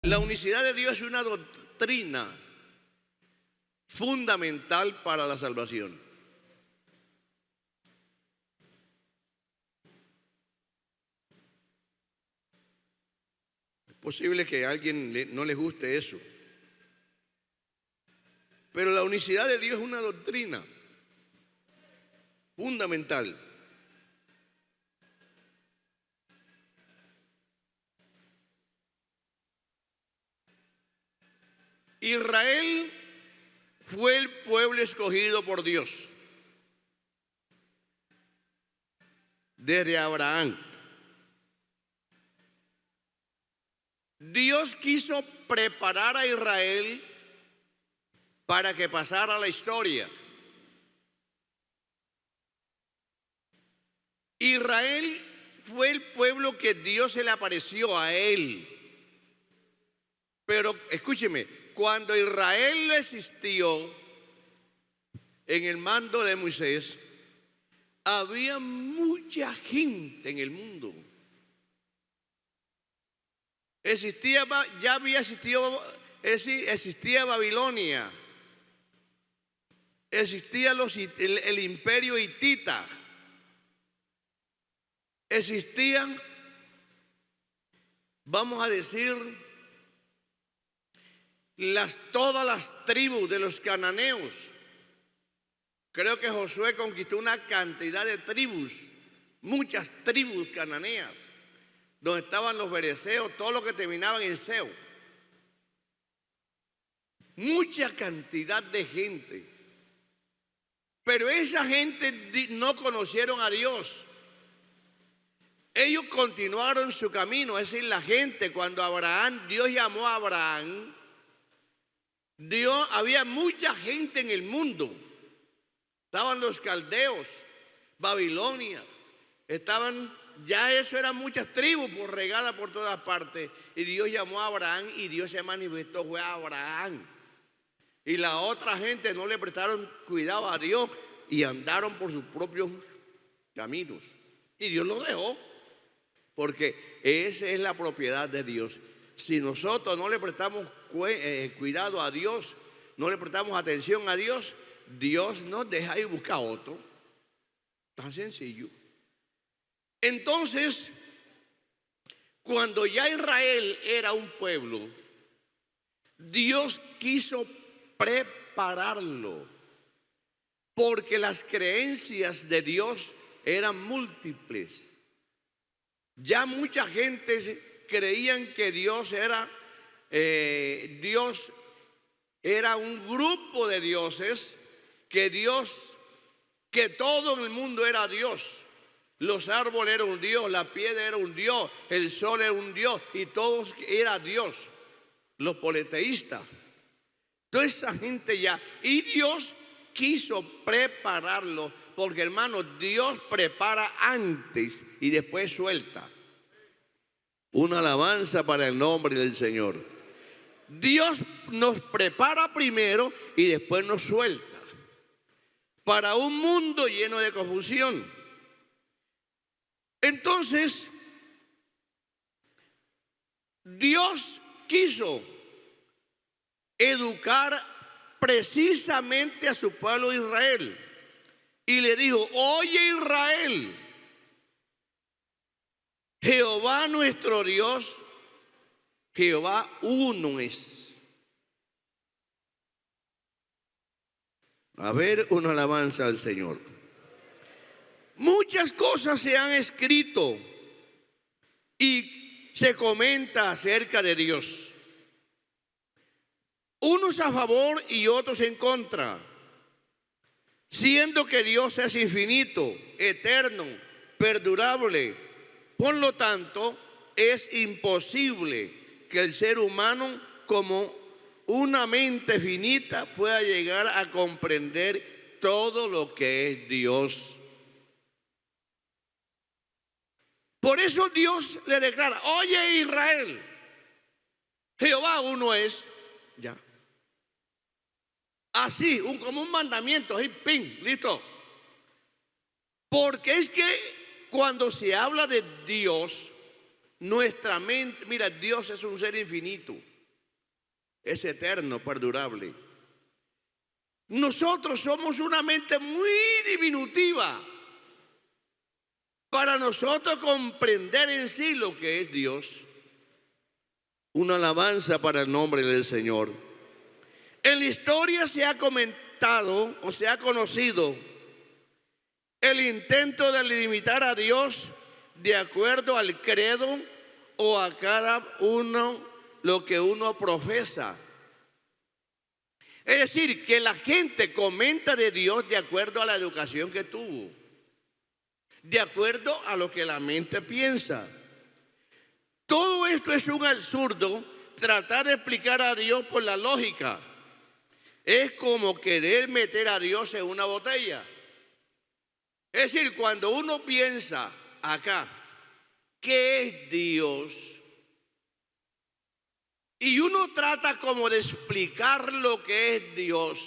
La unicidad de Dios es una doctrina fundamental para la salvación. Es posible que a alguien no le guste eso, pero la unicidad de Dios es una doctrina fundamental. Israel fue el pueblo escogido por Dios desde Abraham. Dios quiso preparar a Israel para que pasara la historia. Israel fue el pueblo que Dios se le apareció a él. Pero escúcheme, cuando Israel existió en el mando de Moisés, había mucha gente en el mundo. Existía Babilonia, existía el imperio hitita, existían, vamos a decir, todas las tribus de los cananeos. Creo que Josué conquistó una cantidad de tribus, muchas tribus cananeas, donde estaban los bereceos, todos los que terminaban en seo. Mucha cantidad de gente. Pero esa gente no conocieron a Dios. Ellos continuaron su camino. Es decir, la gente, cuando Dios llamó a Abraham, había mucha gente en el mundo. Estaban los caldeos, Babilonia, ya eso eran muchas tribus regadas por todas partes. Y Dios llamó a Abraham y Dios se manifestó, fue a Abraham. Y la otra gente no le prestaron cuidado a Dios y andaron por sus propios caminos. Y Dios los dejó, porque esa es la propiedad de Dios. Si nosotros no le prestamos cuidado a Dios, no le prestamos atención a Dios, Dios nos deja y busca otro. Tan sencillo. Entonces, cuando ya Israel era un pueblo, Dios quiso prepararlo, porque las creencias de Dios eran múltiples. Ya mucha gente creían que Dios era un grupo de dioses, que todo en el mundo era Dios. Los árboles eran un Dios, la piedra era un Dios, el sol era un Dios, y todos era Dios, los politeístas. Toda esa gente ya, y Dios quiso prepararlo, porque hermano, Dios prepara antes y después suelta. Una alabanza para el nombre del Señor. Dios nos prepara primero y después nos suelta para un mundo lleno de confusión. Entonces, Dios quiso educar precisamente a su pueblo Israel y le dijo: oye Israel, Jehová nuestro Dios, Jehová uno es. A ver, una alabanza al Señor. Muchas cosas se han escrito y se comenta acerca de Dios, unos a favor y otros en contra, siendo que Dios es infinito, eterno, perdurable. Por lo tanto, es imposible que el ser humano, como una mente finita, pueda llegar a comprender todo lo que es Dios. Por eso Dios le declara: oye Israel, Jehová uno es. Ya. Así, como un mandamiento, así, pin, listo. Porque es que cuando se habla de Dios, nuestra mente, mira, Dios es un ser infinito. es eterno, perdurable. Nosotros somos una mente muy diminutiva para nosotros comprender en sí lo que es Dios. Una alabanza para el nombre del Señor. En la historia se ha comentado o se ha conocido el intento de limitar a Dios de acuerdo al credo o a cada uno lo que uno profesa. Es decir, que la gente comenta de Dios de acuerdo a la educación que tuvo, de acuerdo a lo que la mente piensa. Todo esto es un absurdo, tratar de explicar a Dios por la lógica. Es como querer meter a Dios en una botella. Es decir, cuando uno piensa acá, ¿qué es Dios? Y uno trata como de explicar lo que es Dios.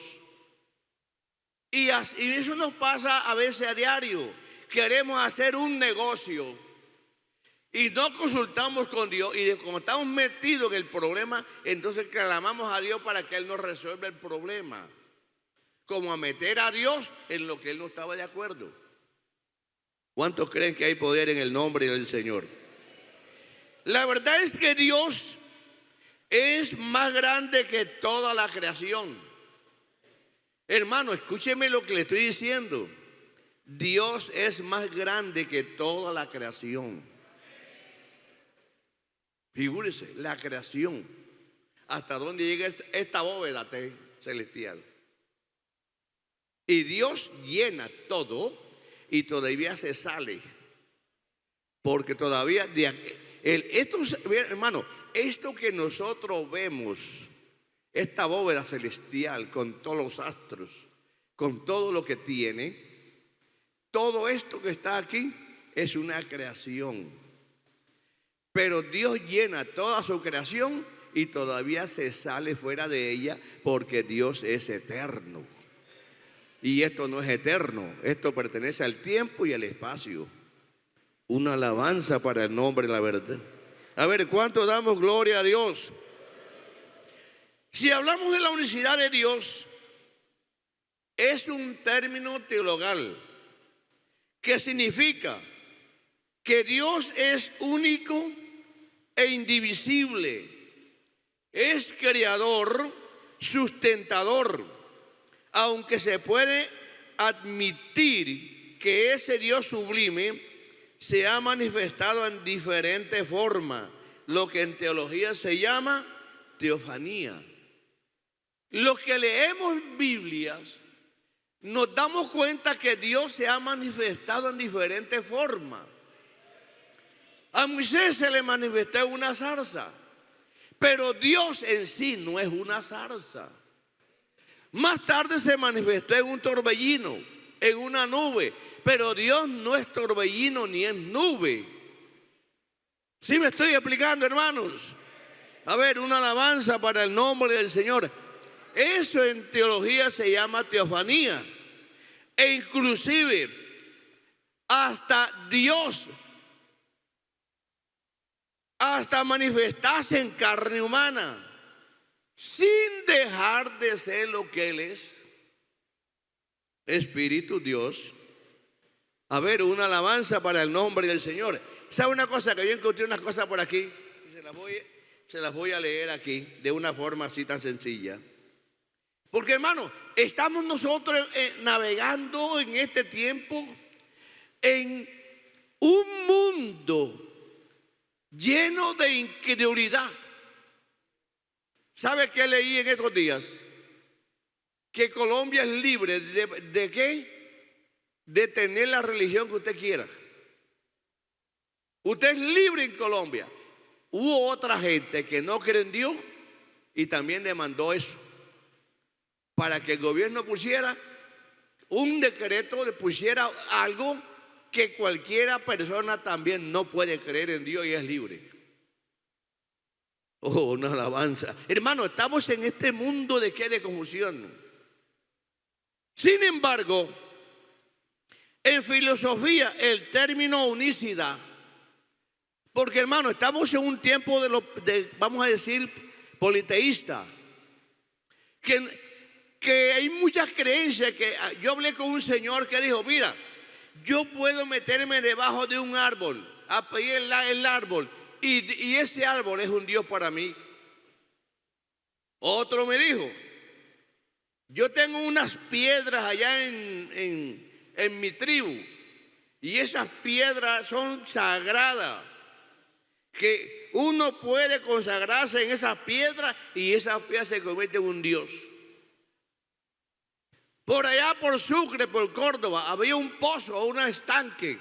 Y eso nos pasa a veces a diario. Queremos hacer un negocio y no consultamos con Dios. Y como estamos metidos en el problema, entonces clamamos a Dios para que Él nos resuelva el problema. Como a meter a Dios en lo que Él no estaba de acuerdo. ¿Cuántos creen que hay poder en el nombre del Señor? La verdad es que Dios es más grande que toda la creación. Hermano, escúcheme lo que le estoy diciendo. Dios es más grande que toda la creación. Figúrese, la creación. Hasta dónde llega esta bóveda celestial. Y Dios llena todo y todavía se sale. Porque todavía, hermano, esto que nosotros vemos, esta bóveda celestial con todos los astros, con todo lo que tiene, todo esto que está aquí es una creación. Pero Dios llena toda su creación y todavía se sale fuera de ella porque Dios es eterno. Y esto no es eterno, esto pertenece al tiempo y al espacio. Una alabanza para el nombre de la verdad. A ver, ¿cuánto damos gloria a Dios? Si hablamos de la unicidad de Dios, es un término teologal que significa que Dios es único e indivisible, es creador, sustentador, aunque se puede admitir que ese Dios sublime se ha manifestado en diferentes formas, lo que en teología se llama teofanía. Los que leemos Biblias nos damos cuenta que Dios se ha manifestado en diferentes formas. A Moisés se le manifestó en una zarza, pero Dios en sí no es una zarza. Más tarde se manifestó en un torbellino, en una nube, pero Dios no es torbellino ni es nube. ¿Sí me estoy explicando, hermanos? A ver, una alabanza para el nombre del Señor. Eso en teología se llama teofanía. E inclusive hasta Dios, hasta manifestarse en carne humana, sin dejar de ser lo que Él es. Espíritu Dios. A ver, una alabanza para el nombre del Señor. ¿Sabe una cosa? Que yo encontré unas cosas por aquí y se las voy a leer aquí de una forma así tan sencilla. Porque, hermano, estamos nosotros navegando en este tiempo en un mundo lleno de incredulidad. ¿Sabe qué leí en estos días? Que Colombia es libre ¿de qué? De tener la religión que usted quiera. Usted es libre en Colombia. Hubo otra gente que no cree en Dios y también demandó eso, para que el gobierno pusiera un decreto, le pusiera algo que cualquiera persona también no puede creer en Dios y es libre. Oh, una alabanza. Hermano, estamos en este mundo de qué, de confusión. Sin embargo, en filosofía el término unicidad, porque, hermano, estamos en un tiempo vamos a decir, politeísta. que hay muchas creencias. Que yo hablé con un señor que dijo: mira, yo puedo meterme debajo de un árbol, a pedir el árbol, y ese árbol es un Dios para mí. Otro me dijo: yo tengo unas piedras allá en mi tribu, y esas piedras son sagradas, que uno puede consagrarse en esas piedras y esas piedras se convierten en un Dios. Por allá por Sucre, por Córdoba, había un pozo o un estanque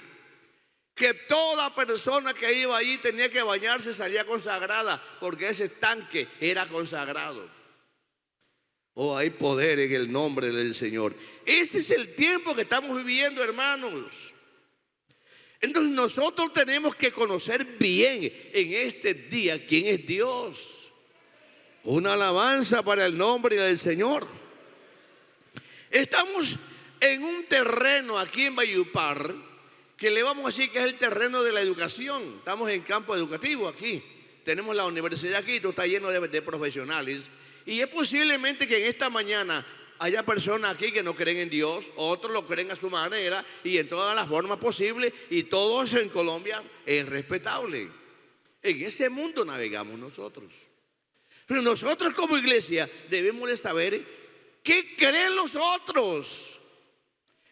que toda persona que iba allí tenía que bañarse, salía consagrada, porque ese estanque era consagrado. Oh, hay poder en el nombre del Señor. Ese es el tiempo que estamos viviendo, hermanos. Entonces nosotros tenemos que conocer bien en este día quién es Dios. Una alabanza para el nombre del Señor. Estamos en un terreno aquí en Valledupar que le vamos a decir que es el terreno de la educación. Estamos en campo educativo aquí. Tenemos la universidad aquí, todo está lleno de profesionales. Y es posiblemente que en esta mañana haya personas aquí que no creen en Dios, otros lo creen a su manera y en todas las formas posibles, y todo eso en Colombia es respetable. En ese mundo navegamos nosotros. Pero nosotros como iglesia debemos de saber qué creen los otros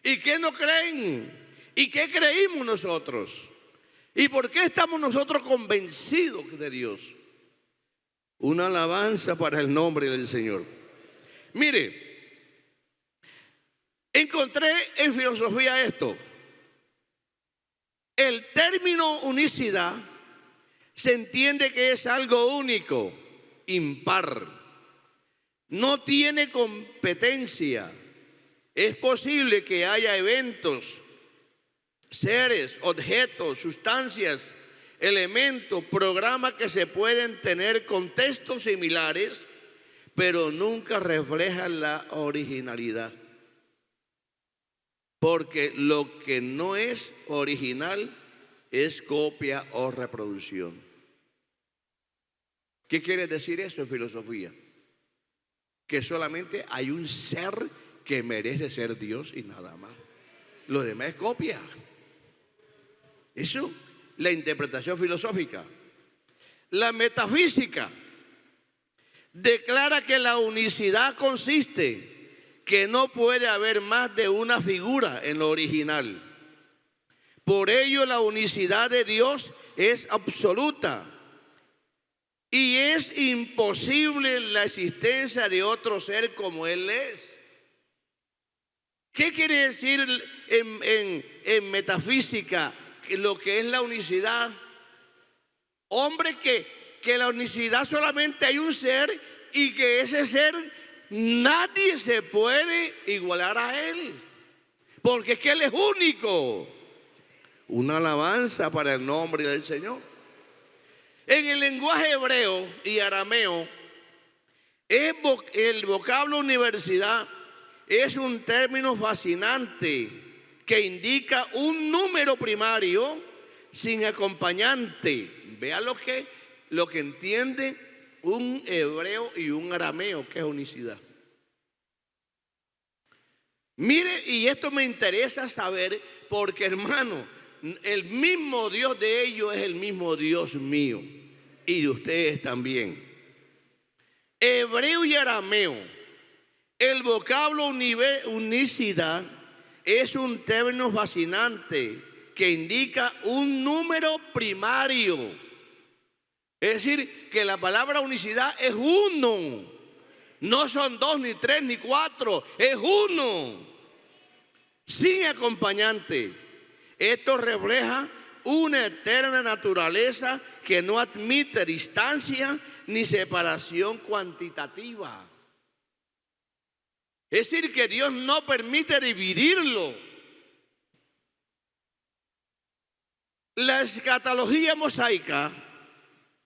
y qué no creen, y qué creímos nosotros, y por qué estamos nosotros convencidos de Dios. Una alabanza para el nombre del Señor. Mire, encontré en filosofía esto: el término unicidad se entiende que es algo único, impar, no tiene competencia. Es posible que haya eventos, seres, objetos, sustancias, elementos, programas que se pueden tener contextos similares, pero nunca reflejan la originalidad. Porque lo que no es original es copia o reproducción. ¿Qué quiere decir eso en filosofía? Que solamente hay un ser que merece ser Dios y nada más. Lo demás es copia. Eso, la interpretación filosófica. La metafísica declara que la unicidad consiste que no puede haber más de una figura en lo original. Por ello la unicidad de Dios es absoluta y es imposible la existencia de otro ser como Él es. ¿Qué quiere decir en metafísica lo que es la unicidad? Hombre, que la unicidad solamente hay un ser y que ese ser nadie se puede igualar a Él, porque es que Él es único. Una alabanza para el nombre del Señor. En el lenguaje hebreo y arameo, el vocablo universidad es un término fascinante que indica un número primario sin acompañante. Vea lo que entiende un hebreo y un arameo, que es unicidad. Mire, y esto me interesa saber, porque hermano, el mismo Dios de ellos es el mismo Dios mío y de ustedes también. Hebreo y arameo, el vocablo unicidad es un término fascinante que indica un número primario. Es decir, que la palabra unicidad es uno. No son dos, ni tres, ni cuatro. Es uno, sin acompañante. Esto refleja una eterna naturaleza que no admite distancia ni separación cuantitativa. Es decir, que Dios no permite dividirlo. La escatología mosaica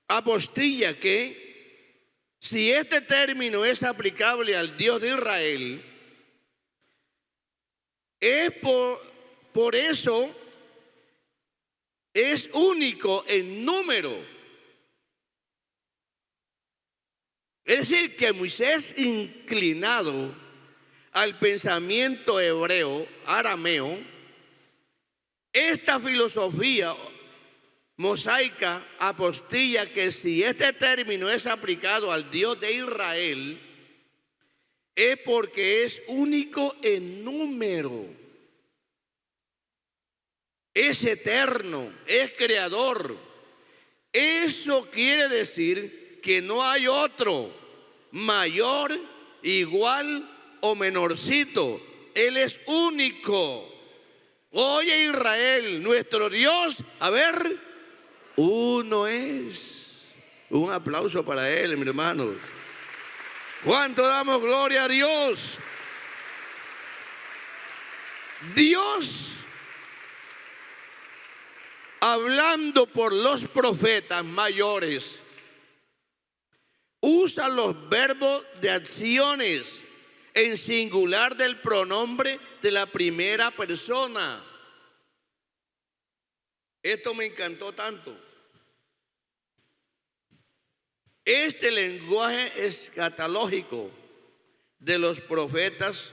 apostilla que si este término es aplicable al Dios de Israel, es por eso es único en número. Es decir, que Moisés, inclinado al pensamiento hebreo, arameo, esta filosofía mosaica apostilla que si este término es aplicado al Dios de Israel, es porque es único en número, es eterno, es creador. Eso quiere decir que no hay otro mayor, igual o menorcito. Él es único. Oye, Israel, nuestro Dios, a ver, uno es. Un aplauso para él, mis hermanos. ¿Cuánto damos gloria a Dios? Dios, hablando por los profetas mayores, usa los verbos de acciones en singular del pronombre de la primera persona. Esto me encantó tanto. Este lenguaje escatológico de los profetas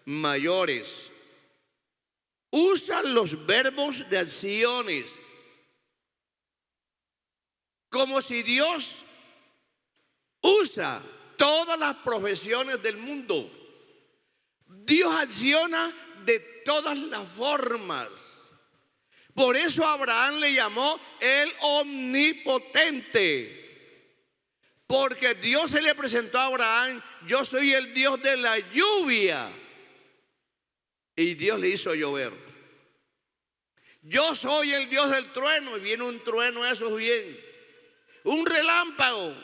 mayores usa los verbos de acciones como si Dios usa todas las profesiones del mundo. Dios acciona de todas las formas. Por eso Abraham le llamó el omnipotente. Porque Dios se le presentó a Abraham: yo soy el Dios de la lluvia. Y Dios le hizo llover. Yo soy el Dios del trueno. Y viene un trueno, eso es bien. Un relámpago.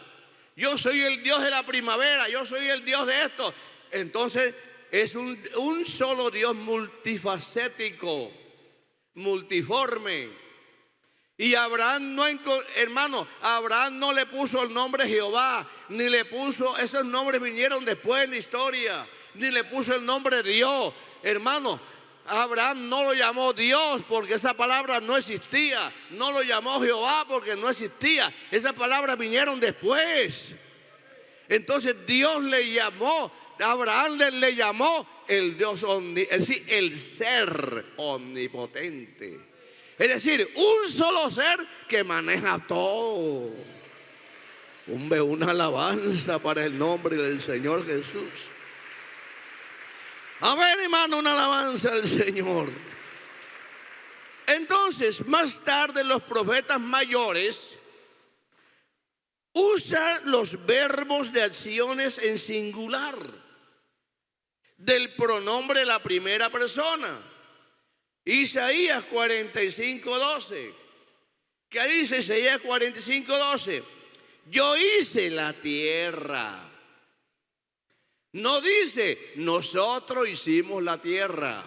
Yo soy el Dios de la primavera. Yo soy el Dios de esto. Entonces es un solo Dios multifacético, multiforme. Y Abraham no, hermano, Abraham no le puso el nombre Jehová, ni le puso, esos nombres vinieron después en la historia, ni le puso el nombre Dios. Hermano, Abraham no lo llamó Dios porque esa palabra no existía. No lo llamó Jehová porque no existía. Esas palabras vinieron después. Entonces Dios le llamó, Abraham le llamó el Dios es decir, el ser omnipotente. Es decir, un solo ser que maneja todo. Una alabanza para el nombre del Señor Jesús. A ver, hermano, una alabanza al Señor. Entonces, más tarde los profetas mayores usan los verbos de acciones en singular del pronombre de la primera persona. Isaías 45:12. ¿Qué dice Isaías 45:12? Yo hice la tierra. No dice nosotros hicimos la tierra.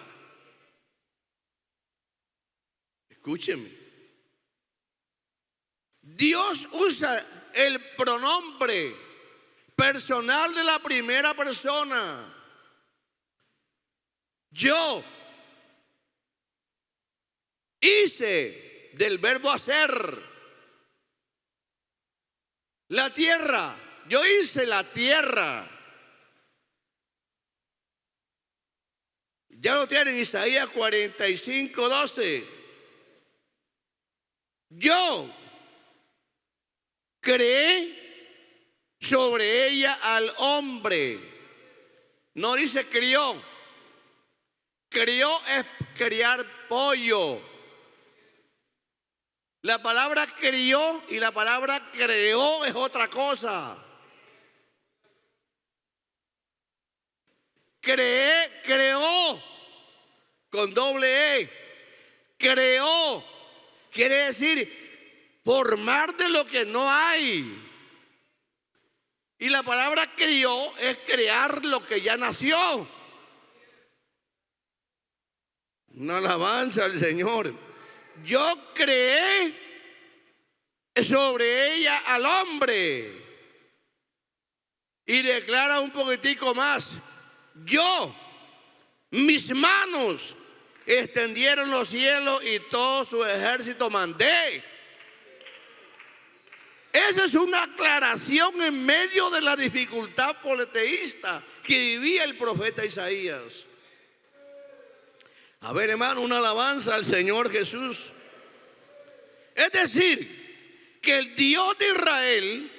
Escúcheme. Dios usa el pronombre personal de la primera persona. Yo hice, del verbo hacer, la tierra. Yo hice la tierra. Ya lo tienen, Isaías 45:12. Yo creé sobre ella al hombre. No dice crió. Crió es criar pollo. La palabra crió y la palabra creó es otra cosa. Creó con doble E. Creó quiere decir formar de lo que no hay. Y la palabra crió es crear lo que ya nació. Una alabanza al Señor. Yo creé sobre ella al hombre. Y declara un poquitico más. Yo, mis manos extendieron los cielos y todo su ejército mandé. esa es una aclaración en medio de la dificultad politeísta que vivía el profeta Isaías. A ver, hermano, una alabanza al Señor Jesús. Es decir, que el Dios de Israel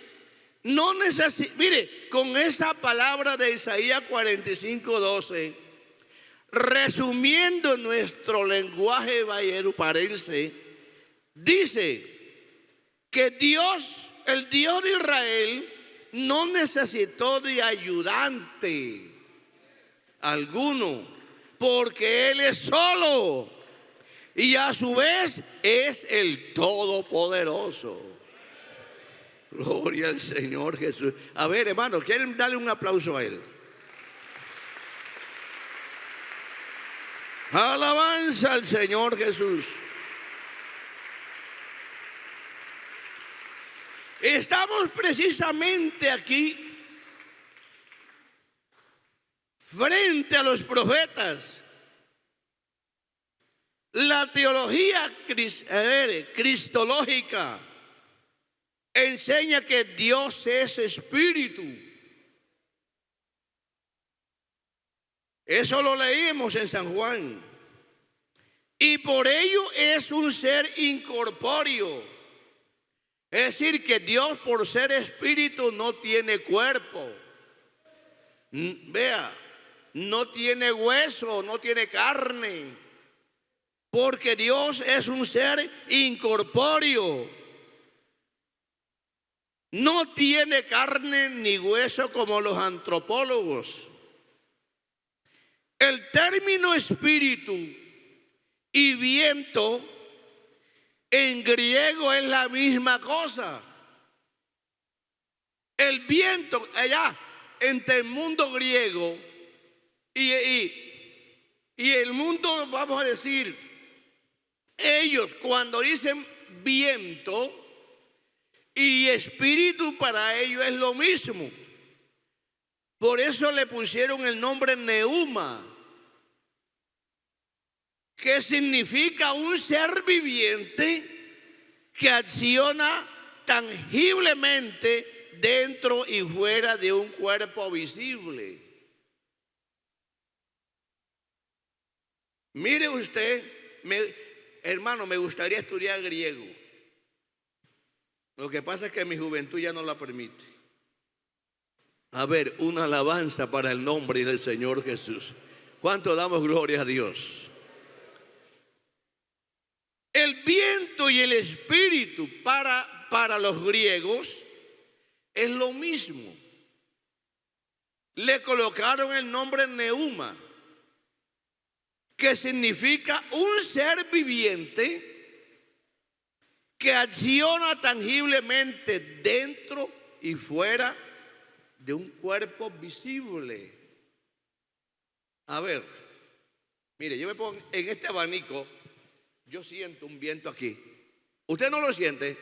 no necesita, mire, con esa palabra de Isaías 45:12, resumiendo nuestro lenguaje valleruparense, dice que Dios, el Dios de Israel, no necesitó de ayudante alguno, porque Él es solo y a su vez es el Todopoderoso. Gloria al Señor Jesús. A ver, hermano, ¿quieren darle un aplauso a Él? Alabanza al Señor Jesús. Estamos precisamente aquí frente a los profetas. La teología cristológica enseña que Dios es espíritu. Eso lo leímos en San Juan. Y por ello es un ser incorpóreo. Es decir, que Dios, por ser espíritu, no tiene cuerpo. Vea, no tiene hueso, no tiene carne. Porque Dios es un ser incorpóreo. No tiene carne ni hueso como los antropólogos. El término espíritu y viento en griego es la misma cosa. El viento allá entre el mundo griego y el mundo, vamos a decir, ellos cuando dicen viento y espíritu, para ellos es lo mismo. Por eso le pusieron el nombre neuma, que significa un ser viviente que acciona tangiblemente dentro y fuera de un cuerpo visible. Mire usted, hermano, me gustaría estudiar griego. Lo que pasa es que mi juventud ya no la permite. A ver, una alabanza para el nombre del Señor Jesús. ¿Cuánto damos gloria a Dios? El viento y el espíritu para los griegos es lo mismo. Le colocaron el nombre neuma, que significa un ser viviente que acciona tangiblemente dentro y fuera de un cuerpo visible. A ver, mire, yo me pongo en este abanico. Yo siento un viento aquí. Usted no lo siente,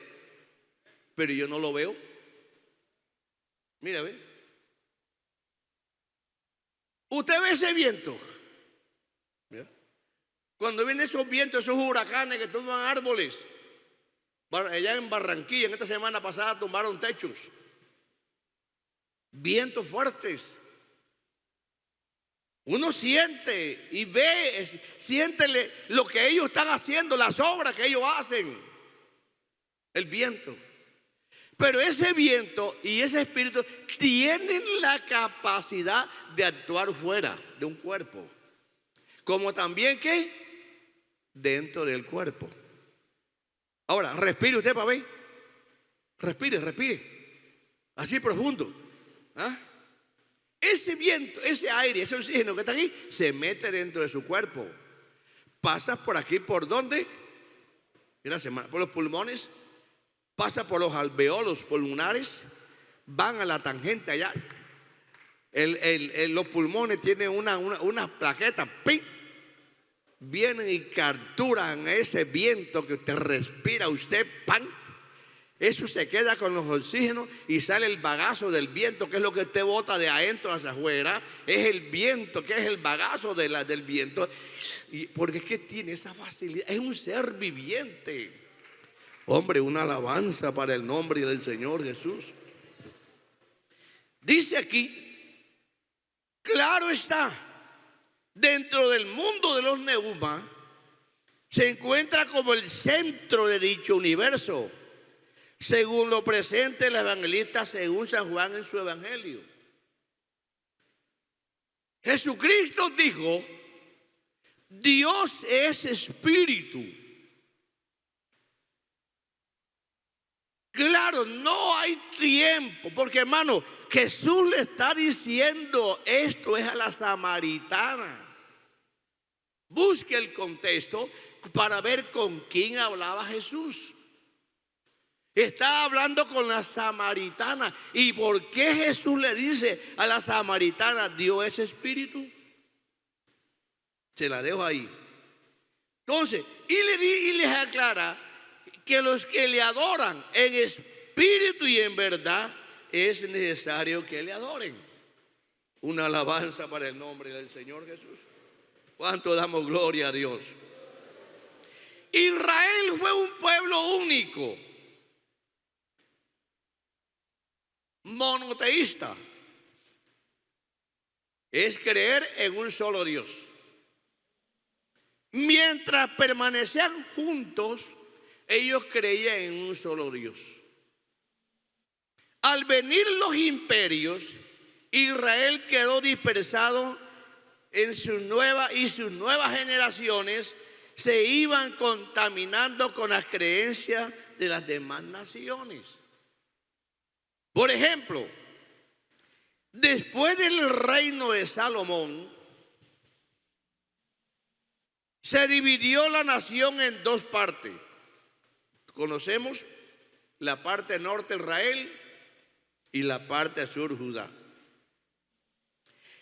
pero yo no lo veo. Mira, ve. Usted ve ese viento. Mira. Cuando vienen esos vientos, esos huracanes que tumban árboles. Allá en Barranquilla, en esta semana pasada, tumbaron techos. Vientos fuertes. Uno siente y ve, siente lo que ellos están haciendo, las obras que ellos hacen. El viento. Pero ese viento y ese espíritu tienen la capacidad de actuar fuera de un cuerpo. Como también que dentro del cuerpo. Ahora, respire usted para ver. Respire. Así profundo. ¿Ah? Ese viento, ese aire, ese oxígeno que está aquí, se mete dentro de su cuerpo. Pasa por aquí, ¿por dónde? Por los pulmones. Pasa por los alveolos pulmonares. Van a la tangente allá. Los pulmones tienen una plaqueta. ¡Ping! Vienen y capturan ese viento que usted respira, usted, ¡pam! Eso se queda con los oxígenos y sale el bagazo del viento, que es lo que usted bota de adentro hacia afuera. Es el viento, que es el bagazo del viento. Porque es que tiene esa facilidad, es un ser viviente. Hombre, una alabanza para el nombre del Señor Jesús. Dice aquí, claro está, dentro del mundo de los neumas se encuentra como el centro de dicho universo, según lo presenta el evangelista según San Juan en su evangelio. Jesucristo dijo, Dios es espíritu. Claro, no hay tiempo, porque hermano, Jesús le está diciendo esto es a la samaritana. Busque el contexto para ver con quién hablaba Jesús. Está hablando con la samaritana. ¿Y por qué Jesús le dice a la samaritana, Dios es espíritu? Se la dejo ahí. Entonces, y les aclara que los que le adoran en espíritu y en verdad es necesario que le adoren. Una alabanza para el nombre del Señor Jesús. ¿Cuánto damos gloria a Dios? Israel fue un pueblo único, monoteísta. Es creer en un solo Dios. Mientras permanecían juntos, ellos creían en un solo Dios. Al venir los imperios, Israel quedó dispersado en sus nuevas generaciones se iban contaminando con las creencias de las demás naciones. Por ejemplo, después del reino de Salomón, se dividió la nación en dos partes. Conocemos la parte norte Israel y la parte sur Judá.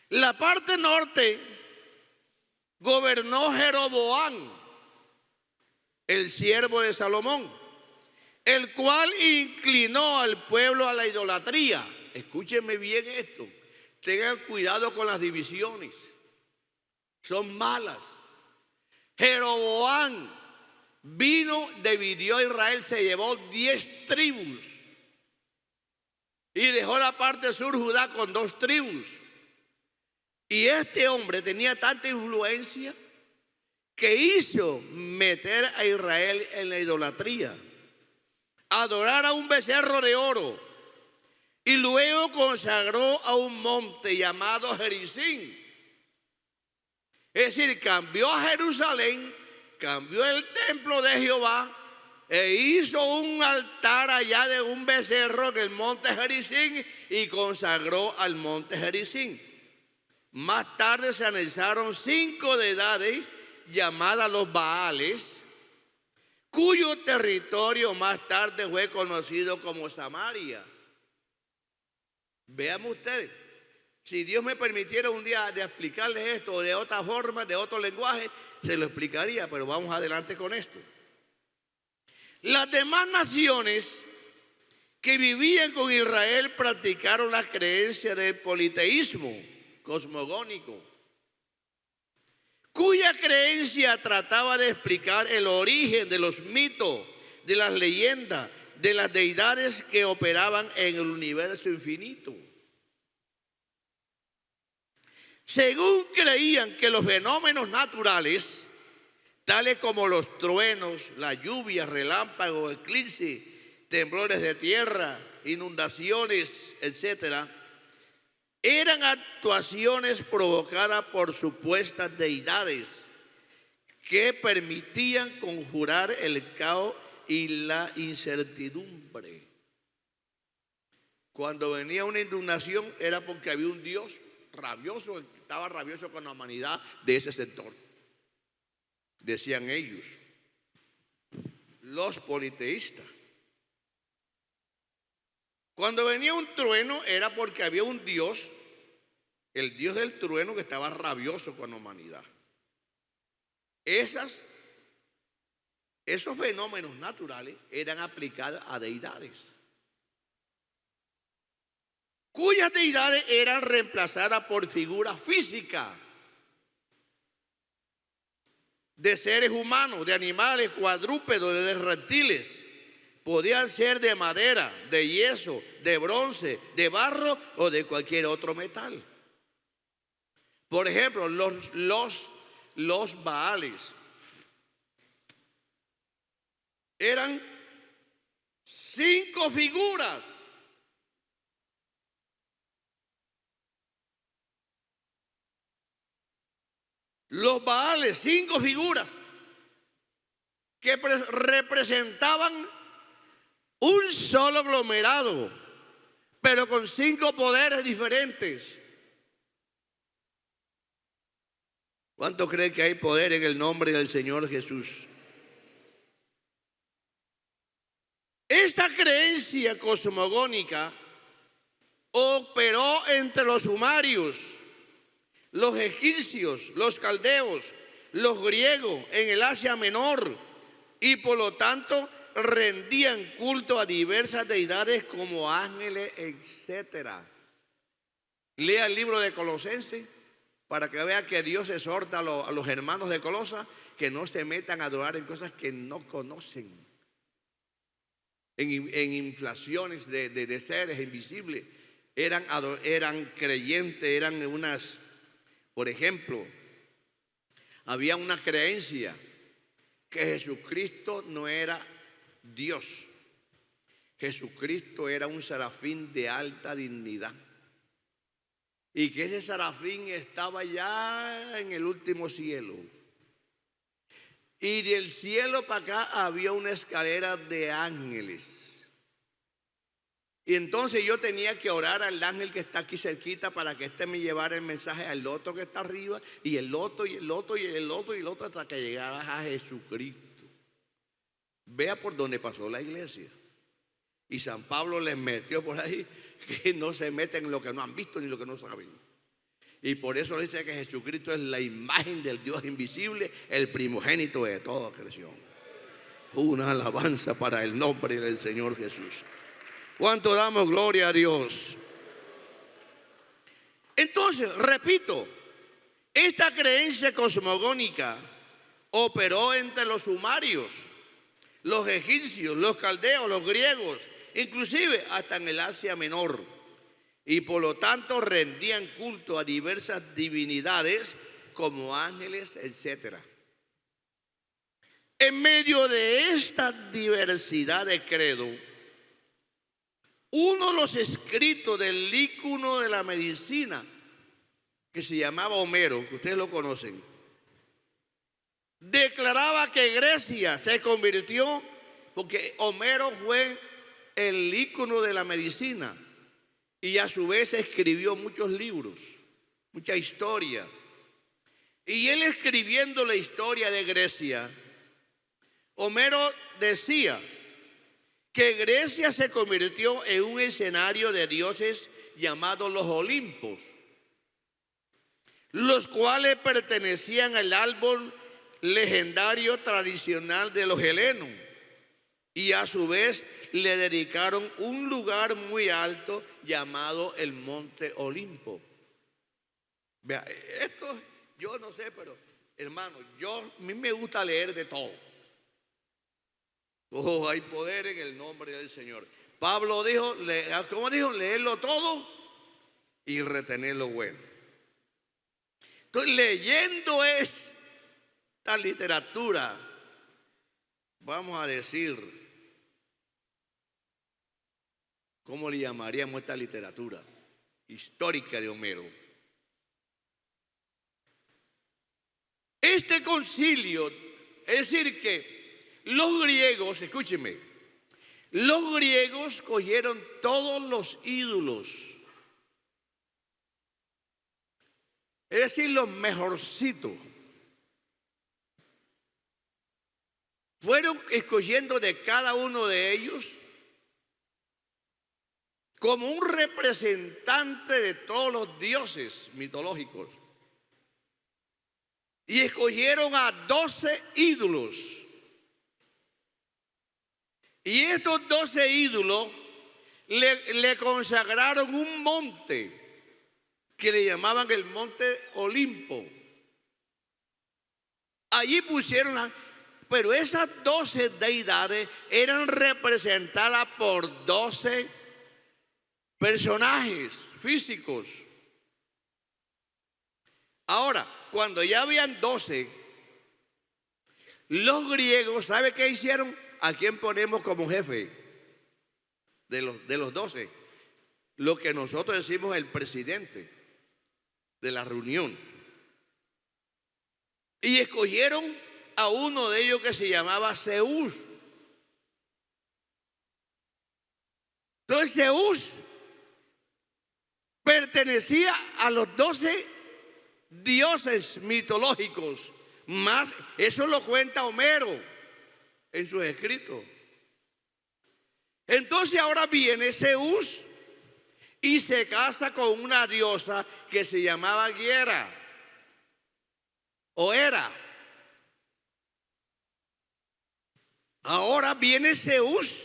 La parte norte gobernó Jeroboam, el siervo de Salomón, el cual inclinó al pueblo a la idolatría. Escúchenme bien esto. Tengan cuidado con las divisiones. Son malas. Jeroboam vino, dividió a Israel, se llevó 10 tribus y dejó la parte sur Judá con 2 tribus. Y este hombre tenía tanta influencia que hizo meter a Israel en la idolatría, adorar a un becerro de oro, y luego consagró a un monte llamado Gerizim. Es decir, cambió a Jerusalén, cambió el templo de Jehová e hizo un altar allá de un becerro en el monte Gerizim y consagró al monte Gerizim. Más tarde se anexaron 5 deidades llamadas los Baales, cuyo territorio más tarde fue conocido como Samaria. Veamos ustedes, si Dios me permitiera un día de explicarles esto de otra forma, de otro lenguaje, se lo explicaría, pero vamos adelante con esto. Las demás naciones que vivían con Israel practicaron las creencias del politeísmo cosmogónico, cuya creencia trataba de explicar el origen de los mitos, de las leyendas, de las deidades que operaban en el universo infinito. Según creían que los fenómenos naturales, tales como los truenos, la lluvia, relámpagos, eclipses, temblores de tierra, inundaciones, etcétera, eran actuaciones provocadas por supuestas deidades que permitían conjurar el caos y la incertidumbre. Cuando venía una inundación era porque había un Dios rabioso, estaba rabioso con la humanidad de ese sector. Decían ellos, los politeístas. Cuando venía un trueno era porque había un Dios, el Dios del trueno, que estaba rabioso con la humanidad. Esos fenómenos naturales eran aplicados a deidades, cuyas deidades eran reemplazadas por figuras físicas de seres humanos, de animales, cuadrúpedos, de reptiles, Podían ser de madera, de yeso, de bronce, de barro o de cualquier otro metal. Por ejemplo, los Baales eran 5 figuras. Los Baales, 5 figuras que representaban un solo aglomerado, pero con 5 poderes diferentes. ¿Cuánto creen que hay poder en el nombre del Señor Jesús? Esta creencia cosmogónica operó entre los sumerios, los egipcios, los caldeos, los griegos en el Asia Menor, y por lo tanto rendían culto a diversas deidades como ángeles, etc. Lea el libro de Colosenses para que vea que Dios exhorta a los hermanos de Colosas que no se metan a adorar en cosas que no conocen, en inflaciones de seres invisibles. Eran creyentes, eran unas, por ejemplo, había una creencia que Jesucristo no era Dios. Jesucristo era un serafín de alta dignidad. Y que ese serafín estaba ya en el último cielo. Y del cielo para acá había una escalera de ángeles. Y entonces yo tenía que orar al ángel que está aquí cerquita para que éste me llevara el mensaje al otro que está arriba, y el otro, y el otro, y el otro, y el otro, hasta que llegaras a Jesucristo. Vea por dónde pasó la iglesia. Y San Pablo les metió por ahí que no se meten en lo que no han visto ni lo que no saben. Y por eso dice que Jesucristo es la imagen del Dios invisible, el primogénito de toda creación. Una alabanza para el nombre del Señor Jesús. ¿Cuánto damos gloria a Dios? Entonces, repito, esta creencia cosmogónica operó entre los sumerios, los egipcios, los caldeos, los griegos, inclusive hasta en el Asia Menor. Y por lo tanto rendían culto a diversas divinidades como ángeles, etc. En medio de esta diversidad de credo, uno de los escritos del ícono de la medicina, que se llamaba Homero, que ustedes lo conocen, declaraba que Grecia se convirtió, porque Homero fue el ícono de la medicina, y a su vez escribió muchos libros, mucha historia. Y él, escribiendo la historia de Grecia, Homero decía que Grecia se convirtió en un escenario de dioses llamados los Olimpos, los cuales pertenecían al árbol legendario tradicional de los helenos, y a su vez le dedicaron un lugar muy alto llamado el Monte Olimpo. Vea, esto yo no sé, pero hermano, a mí me gusta leer de todo. Oh, hay poder en el nombre del Señor. Pablo dijo, ¿cómo dijo? Leerlo todo y retener lo bueno. Entonces, leyendo esta literatura, vamos a decir, ¿cómo le llamaríamos esta literatura histórica de Homero? Este concilio, es decir que los griegos, escúchenme, los griegos cogieron todos los ídolos, es decir, los mejorcitos, fueron escogiendo de cada uno de ellos como un representante de todos los dioses mitológicos, y escogieron a 12 ídolos. Y estos 12 ídolos le consagraron un monte que le llamaban el Monte Olimpo. Allí pusieron Pero esas 12 deidades eran representadas por 12 personajes físicos. Ahora, cuando ya habían 12, los griegos, ¿sabe qué hicieron? ¿A quién ponemos como jefe de los 12? Lo que nosotros decimos el presidente de la reunión. Y escogieron a uno de ellos que se llamaba Zeus. Entonces Zeus pertenecía a los 12 dioses mitológicos. Más, eso lo cuenta Homero en sus escritos. Entonces ahora viene Zeus y se casa con una diosa que se llamaba Hera o Hera. Ahora viene Zeus,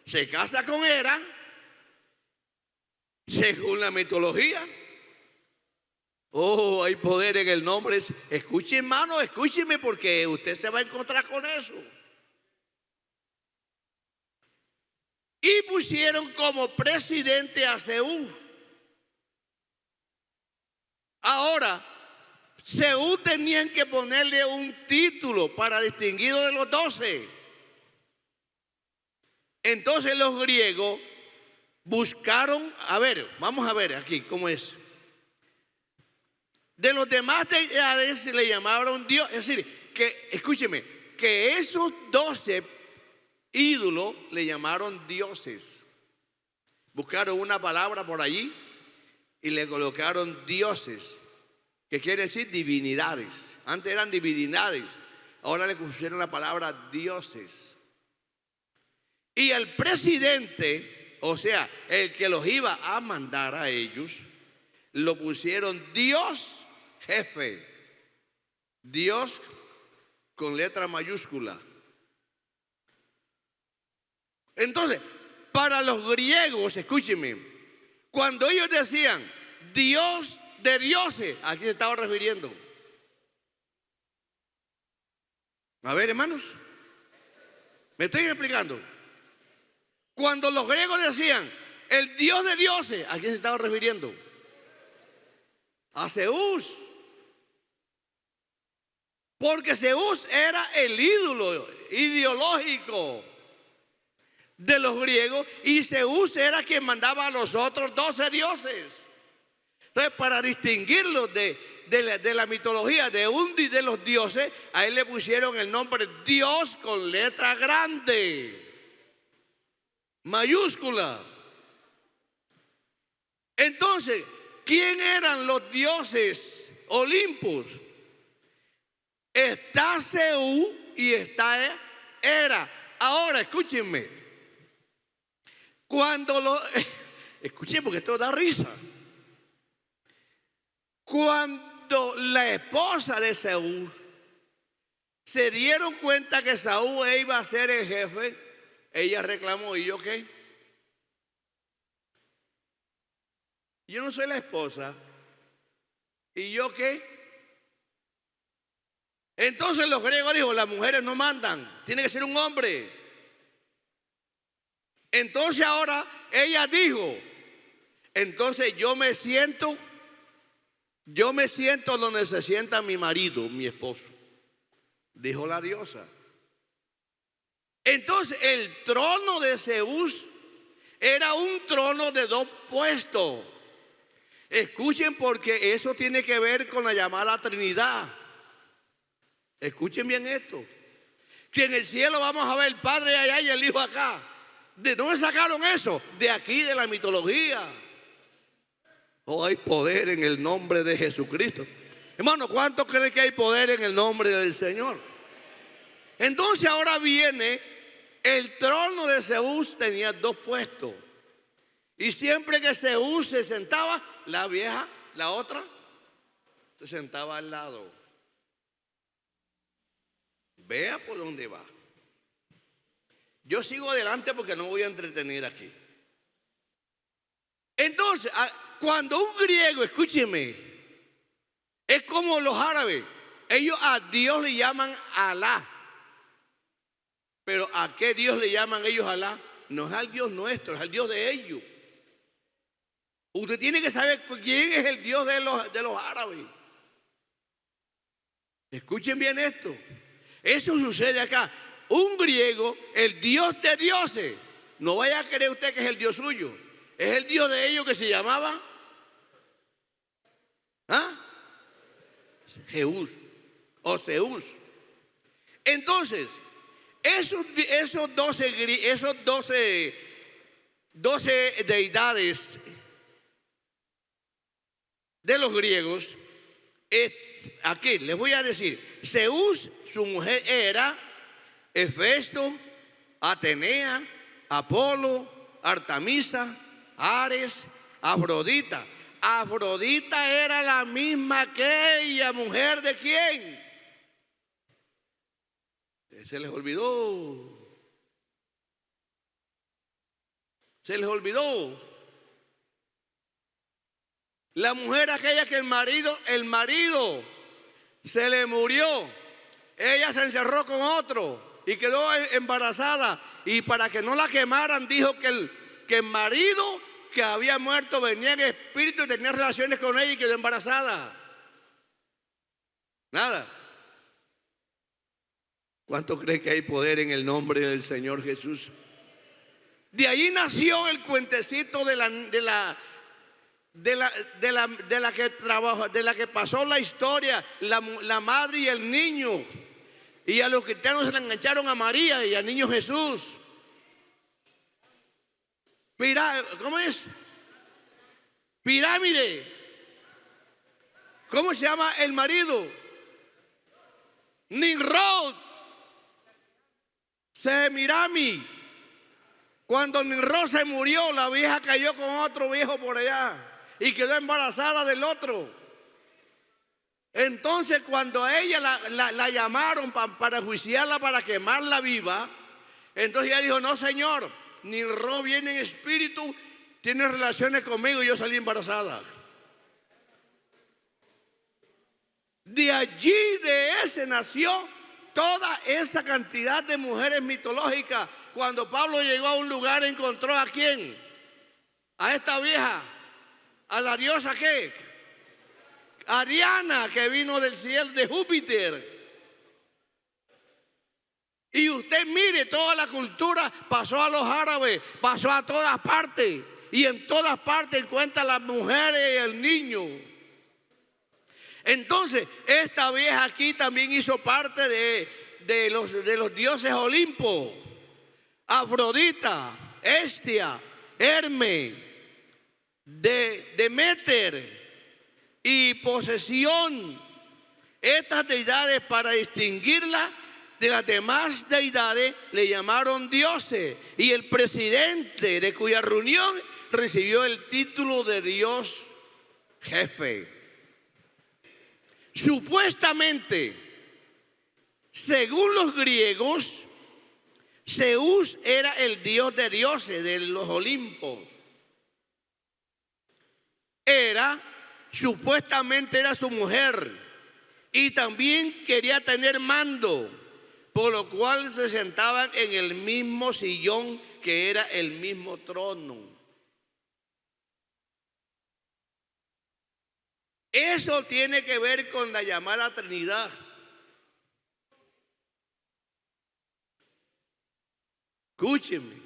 se casa con Hera, según la mitología. Oh, hay poder en el nombre. Escuche, hermano, escúcheme, porque usted se va a encontrar con eso. Y pusieron como presidente a Zeus. Ahora, Zeus tenían que ponerle un título para distinguirlo de los 12. Entonces los griegos buscaron, vamos a ver aquí cómo es. De los demás deidades se le llamaron Dios. Es decir, que, escúcheme, que esos 12 ídolos le llamaron dioses. Buscaron una palabra por allí y le colocaron dioses, que quiere decir divinidades. Antes eran divinidades, ahora le pusieron la palabra dioses. Y el presidente, o sea, el que los iba a mandar a ellos, lo pusieron Dios jefe. Dios con letra mayúscula. Entonces, para los griegos, escúchenme, cuando ellos decían Dios de dioses, ¿a quién se estaba refiriendo? A ver, hermanos, ¿me estoy explicando? Cuando los griegos decían el Dios de dioses, ¿a quién se estaba refiriendo? A Zeus. Porque Zeus era el ídolo ideológico de los griegos y Zeus era quien mandaba a los otros 12 dioses. Entonces, para distinguirlo de la mitología de los dioses, a él le pusieron el nombre Dios con letra grande, mayúscula. Entonces, ¿quién eran los dioses Olimpos? Está Zeus y está Hera. Ahora, escúchenme. Escuchen, porque esto da risa. Cuando la esposa de Zeus se dieron cuenta que Saúl iba a ser el jefe, ella reclamó: ¿y yo qué? Yo no soy la esposa. ¿Y yo qué? Entonces los griegos dijo: las mujeres no mandan, tiene que ser un hombre. Entonces ahora ella dijo: entonces yo me siento donde se sienta mi marido, mi esposo, dijo la diosa. Entonces el trono de Zeus era un trono de 2 puestos. Escuchen, porque eso tiene que ver con la llamada Trinidad. Escuchen bien esto. Que en el cielo vamos a ver el Padre allá y el Hijo acá. ¿De dónde sacaron eso? De aquí, de la mitología. Oh, hay poder en el nombre de Jesucristo. Hermano, ¿cuántos creen que hay poder en el nombre del Señor? Entonces ahora viene el trono de Zeus, tenía 2 puestos. Y siempre que Zeus se sentaba, la vieja, la otra, se sentaba al lado. Vea por dónde va. Yo sigo adelante porque no voy a entretener aquí. Entonces, cuando un griego, escúcheme, es como los árabes, ellos a Dios le llaman Alá. Pero ¿a qué Dios le llaman ellos Alá? No es al Dios nuestro, es al Dios de ellos. Usted tiene que saber quién es el Dios de los árabes. Escuchen bien esto. Eso sucede acá. Un griego, el Dios de dioses. No vaya a creer usted que es el Dios suyo. Es el Dios de ellos que se llamaba Zeus o Zeus. Entonces, esos 12 deidades de los griegos, aquí les voy a decir, Zeus, su mujer era Hefesto, Atenea, Apolo, Artemisa, Ares, Afrodita. Afrodita era la misma que ella, mujer de quién. Se les olvidó. Se les olvidó. La mujer aquella que el marido se le murió. Ella se encerró con otro y quedó embarazada. Y para que no la quemaran, dijo que el marido que había muerto venía en espíritu y tenía relaciones con ella y quedó embarazada. Nada. ¿Cuánto cree que hay poder en el nombre del Señor Jesús? De allí nació el cuentecito de la que pasó la historia, la madre y el niño. Y a los cristianos se le engancharon a María y al niño Jesús. ¿Cómo es? Pirámide. ¿Cómo se llama el marido? Nimrod. Semirami. Cuando Nimrod se murió, la vieja cayó con otro viejo por allá y quedó embarazada del otro. Entonces, cuando a ella la llamaron para juiciarla, para quemarla viva, entonces ella dijo: no, señor, Nimrod viene en espíritu, tiene relaciones conmigo y yo salí embarazada. De allí, de ese nació toda esa cantidad de mujeres mitológicas. Cuando Pablo llegó a un lugar, encontró ¿a quién? A esta vieja, a la diosa ¿qué? Ariana, que vino del cielo de Júpiter. Y usted mire, toda la cultura pasó a los árabes, pasó a todas partes. Y en todas partes encuentra a las mujeres y el niño. Entonces, esta vieja aquí también hizo parte de los dioses Olimpo. Afrodita, Hestia, Hermes, Demeter y Posesión. Estas deidades, para distinguirlas de las demás deidades, le llamaron dioses. Y el presidente de cuya reunión recibió el título de Dios jefe. Supuestamente, según los griegos, Zeus era el dios de dioses de los Olimpos. Supuestamente era su mujer, y también quería tener mando, por lo cual se sentaban en el mismo sillón que era el mismo trono. Eso tiene que ver con la llamada Trinidad. Escúchenme.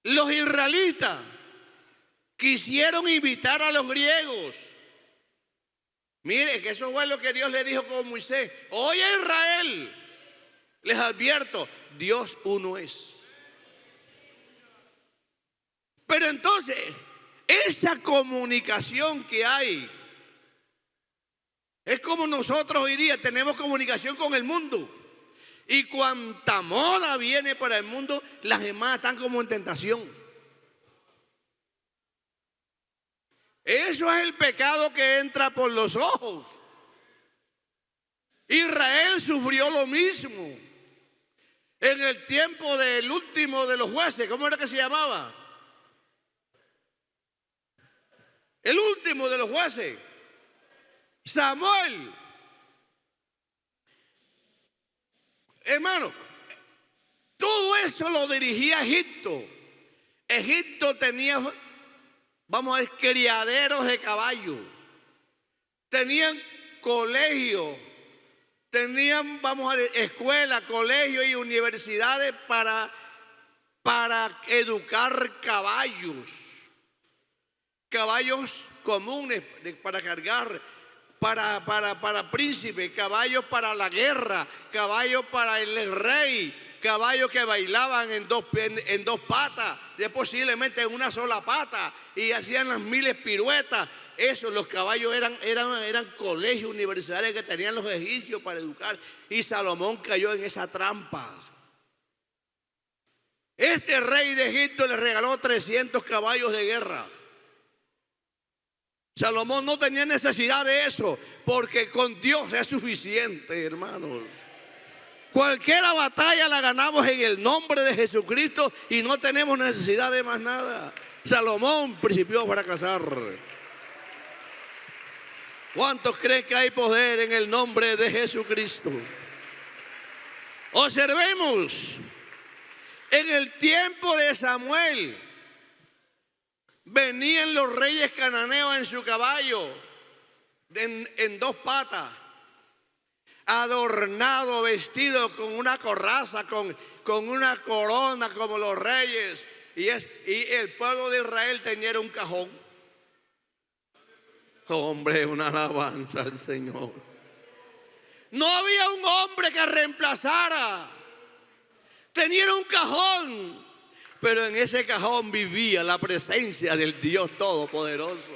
Los israelitas quisieron invitar a los griegos. Mire, que eso fue lo que Dios le dijo con Moisés. Oye, Israel, les advierto, Dios uno es. Pero entonces, esa comunicación que hay es como nosotros hoy día tenemos comunicación con el mundo. Y cuanta moda viene para el mundo, las demás están como en tentación. Eso es el pecado que entra por los ojos. Israel sufrió lo mismo en el tiempo del último de los jueces. ¿Cómo era que se llamaba? El último de los jueces, Samuel. Hermano, Todo eso lo dirigía Egipto. Egipto tenía, vamos a ver, criaderos de caballos. Tenían colegios. Tenían, vamos a ver, escuelas, colegios y universidades para educar caballos. Caballos comunes para cargar, para príncipes, caballos para la guerra, caballos para el rey, caballos que bailaban en dos patas, de posiblemente en una sola pata, y hacían las miles piruetas. Eso, los caballos eran colegios universitarios que tenían los egipcios para educar, y Salomón cayó en esa trampa. Este rey de Egipto le regaló 300 caballos de guerra. Salomón no tenía necesidad de eso, porque con Dios es suficiente, hermanos. Cualquier batalla la ganamos en el nombre de Jesucristo y no tenemos necesidad de más nada. Salomón principió a fracasar. ¿Cuántos creen que hay poder en el nombre de Jesucristo? Observemos, en el tiempo de Samuel venían los reyes cananeos en su caballo, en dos patas, adornado, vestido con una coraza, con una corona como los reyes. Y el pueblo de Israel tenía un cajón. Hombre, una alabanza al Señor. No había un hombre que reemplazara. Tenían un cajón, pero en ese cajón vivía la presencia del Dios Todopoderoso.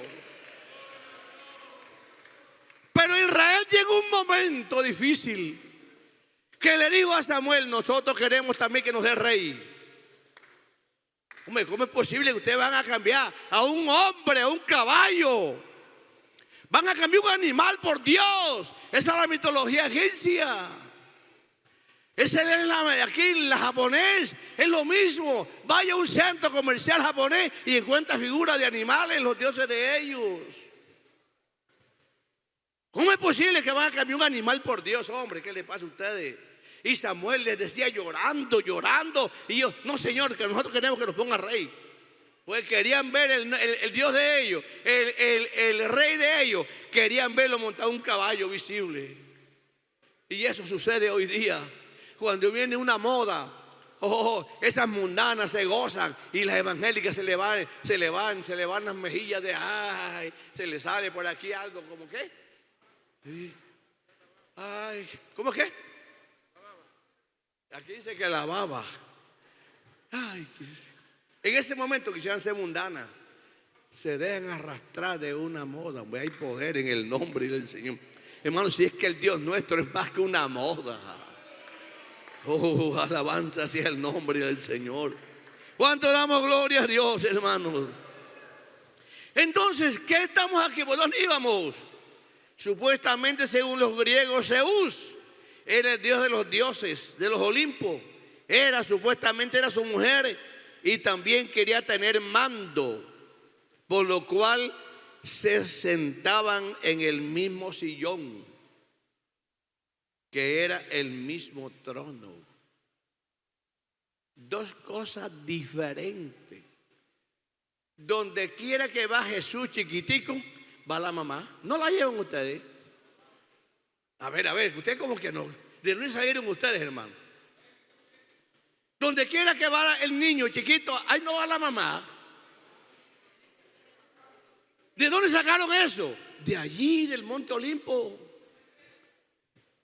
Pero Israel llegó un momento difícil que le dijo a Samuel: nosotros queremos también que nos dé rey. Hombre, ¿cómo es posible que ustedes van a cambiar a un hombre, a un caballo? Van a cambiar un animal por Dios. Esa es la mitología egipcia. Esa es aquí la japonés, es lo mismo. Vaya a un centro comercial japonés y encuentra figuras de animales, los dioses de ellos. ¿Cómo es posible que van a cambiar un animal por Dios? Hombre, ¿qué le pasa a ustedes? Y Samuel les decía llorando. Y yo: no, Señor, que nosotros queremos que nos ponga rey. Pues querían ver el Dios de ellos, el rey de ellos. Querían verlo montado en un caballo visible. Y eso sucede hoy día. Cuando viene una moda, esas mundanas se gozan y las evangélicas se le van las mejillas de ay, se le sale por aquí algo como qué. Ay, ¿cómo qué? Aquí dice que la baba. Ay, en ese momento quisieran ser mundanas, se dejan arrastrar de una moda. Hombre, hay poder en el nombre del Señor. Hermano, si es que el Dios nuestro es más que una moda. Alabanza hacia el nombre del Señor. ¿Cuánto damos gloria a Dios, hermanos? Entonces, ¿qué estamos aquí? ¿Por dónde íbamos? Supuestamente, según los griegos, Zeus era el dios de los dioses, de los Olimpos. Supuestamente era su mujer, y también quería tener mando, por lo cual se sentaban en el mismo sillón, que era el mismo trono. Dos cosas diferentes. Donde quiera que va Jesús chiquitico, va la mamá. ¿No la llevan ustedes? A ver, ustedes como que no. ¿De dónde salieron ustedes, hermano? Donde quiera que va el niño chiquito, ahí no va la mamá. ¿De dónde sacaron eso? De allí, del Monte Olimpo.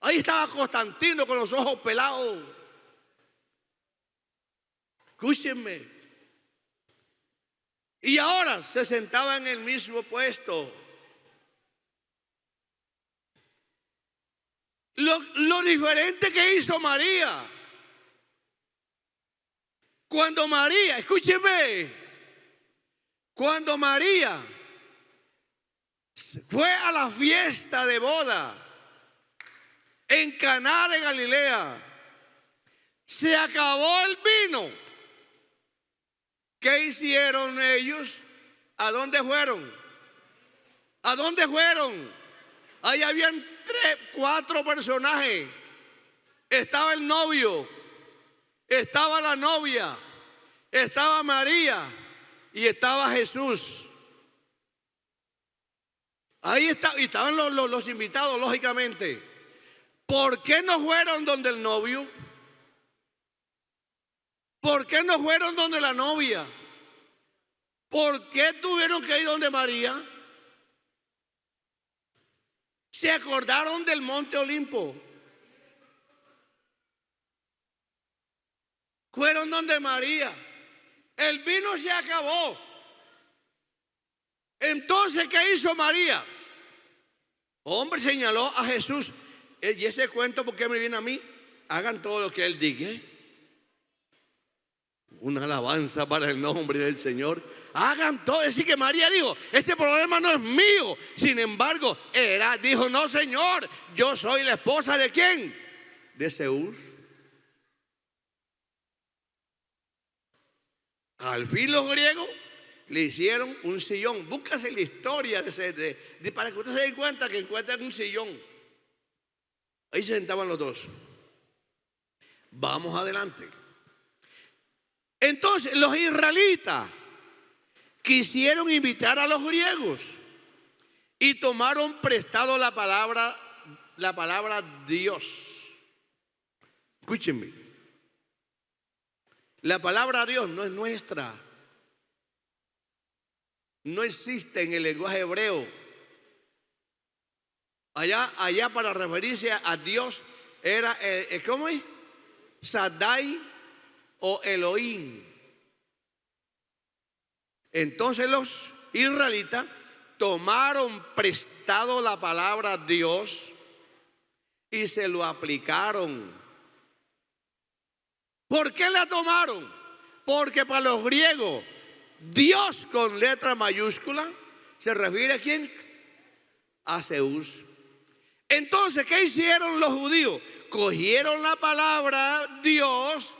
Ahí estaba Constantino con los ojos pelados. Escúchenme. Y ahora se sentaba en el mismo puesto. Lo diferente que hizo María. Cuando María, escúcheme, cuando María fue a la fiesta de boda en Caná de Galilea, se acabó el vino. ¿Qué hicieron ellos? ¿A dónde fueron? ¿A dónde fueron? Ahí habían 4 personajes. Estaba el novio, estaba la novia, estaba María y estaba Jesús. Ahí y estaban los invitados, lógicamente. ¿Por qué no fueron donde el novio? ¿Por qué no fueron donde la novia? ¿Por qué tuvieron que ir donde María? Se acordaron del monte Olimpo. Fueron donde María. El vino se acabó. Entonces, ¿qué hizo María? Hombre, señaló a Jesús. Y ese cuento, ¿por qué me viene a mí? Hagan todo lo que Él diga. Una alabanza para el nombre del Señor. Hagan todo. Es decir, que María dijo, ese problema no es mío. Sin embargo, dijo, no, Señor, yo soy la esposa ¿de quién? De Zeus. Al fin los griegos le hicieron un sillón. Búscase la historia para que usted se dé cuenta que encuentran un sillón. Ahí se sentaban los dos. Vamos adelante. Entonces los israelitas quisieron invitar a los griegos y tomaron prestado la palabra Dios. Escúchenme. La palabra Dios no es nuestra. No existe en el lenguaje hebreo. Allá para referirse a Dios era, ¿cómo es? Shaddai o Elohim. Entonces los israelitas tomaron prestado la palabra Dios y se lo aplicaron. ¿Por qué la tomaron? Porque para los griegos Dios con letra mayúscula se refiere a ¿quién? A Zeus. Entonces, ¿qué hicieron los judíos? Cogieron la palabra Dios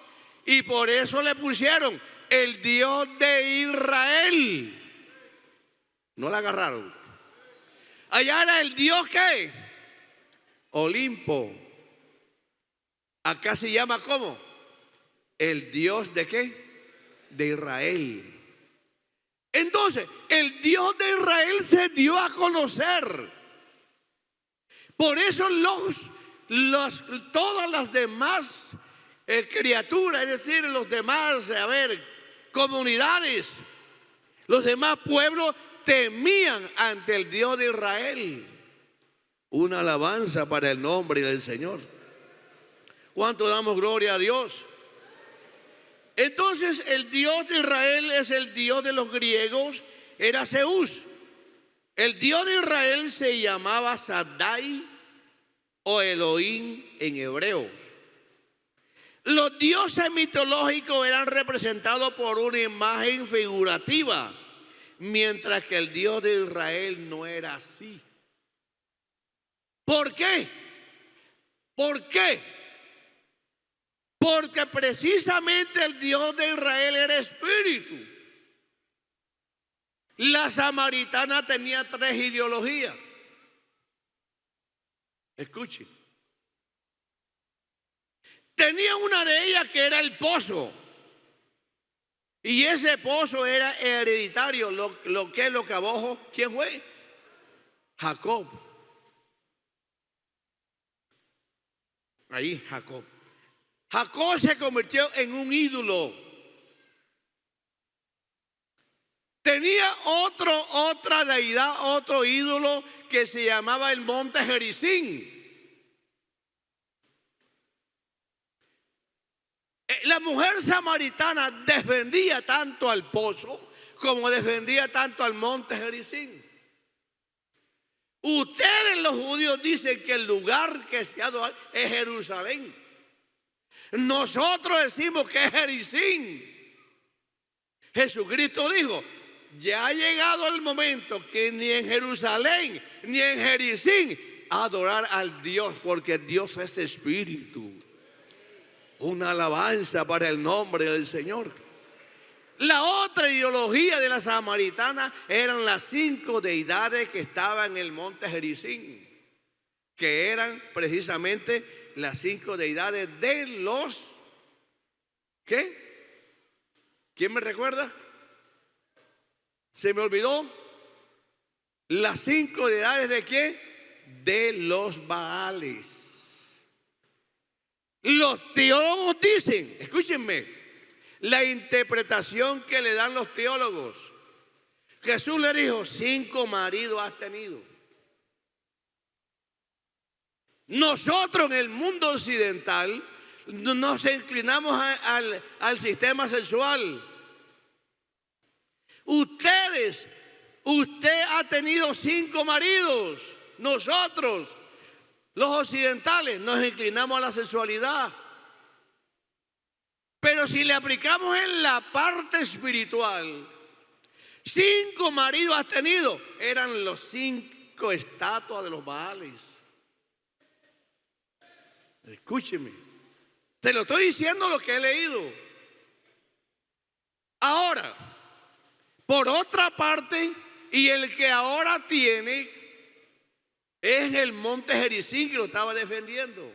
y por eso le pusieron el Dios de Israel. No la agarraron. Allá era el Dios ¿qué? Olimpo. Acá se llama ¿cómo? El Dios de ¿qué? De Israel. Entonces, el Dios de Israel se dio a conocer. Por eso todas las demás criaturas, es decir, los demás, comunidades, los demás pueblos temían ante el Dios de Israel. Una alabanza para el nombre del Señor. ¿Cuánto damos gloria a Dios? Entonces el Dios de Israel es el Dios de los griegos, era Zeus. El Dios de Israel se llamaba Shaddai o Elohim en hebreo. Los dioses mitológicos eran representados por una imagen figurativa, mientras que el Dios de Israel no era así. ¿Por qué? ¿Por qué? Porque precisamente el Dios de Israel era espíritu. La samaritana tenía 3 ideologías. Escuchen. Tenía una de ellas que era el pozo. Y ese pozo era hereditario. Lo que abajo, ¿quién fue? Jacob. Ahí, Jacob. Jacob se convirtió en un ídolo. Tenía otra deidad, otro ídolo que se llamaba el monte Gerizim. La mujer samaritana defendía tanto al pozo como defendía tanto al monte Gerizim. Ustedes los judíos dicen que el lugar que se adora es Jerusalén. Nosotros decimos que es Gerizim. Jesucristo dijo, ya ha llegado el momento que ni en Jerusalén ni en Gerizim adorar al Dios, porque Dios es espíritu. Una alabanza para el nombre del Señor. La otra ideología de la samaritana eran las 5 deidades que estaban en el monte Gerizim, que eran precisamente las 5 deidades de los ¿Qué? ¿Quién me recuerda? Se me olvidó. Las 5 deidades de qué? De los Baales. Los teólogos dicen, escúchenme, la interpretación que le dan los teólogos. Jesús le dijo, 5 maridos has tenido. Nosotros en el mundo occidental nos inclinamos al sistema sexual. Usted ha tenido 5 maridos. Nosotros, los occidentales, nos inclinamos a la sexualidad. Pero si le aplicamos en la parte espiritual, 5 maridos has tenido, eran los 5 estatuas de los Baales. Escúcheme, te lo estoy diciendo lo que he leído. Ahora, por otra parte, y el que ahora tiene es el monte Gerizim, que lo estaba defendiendo.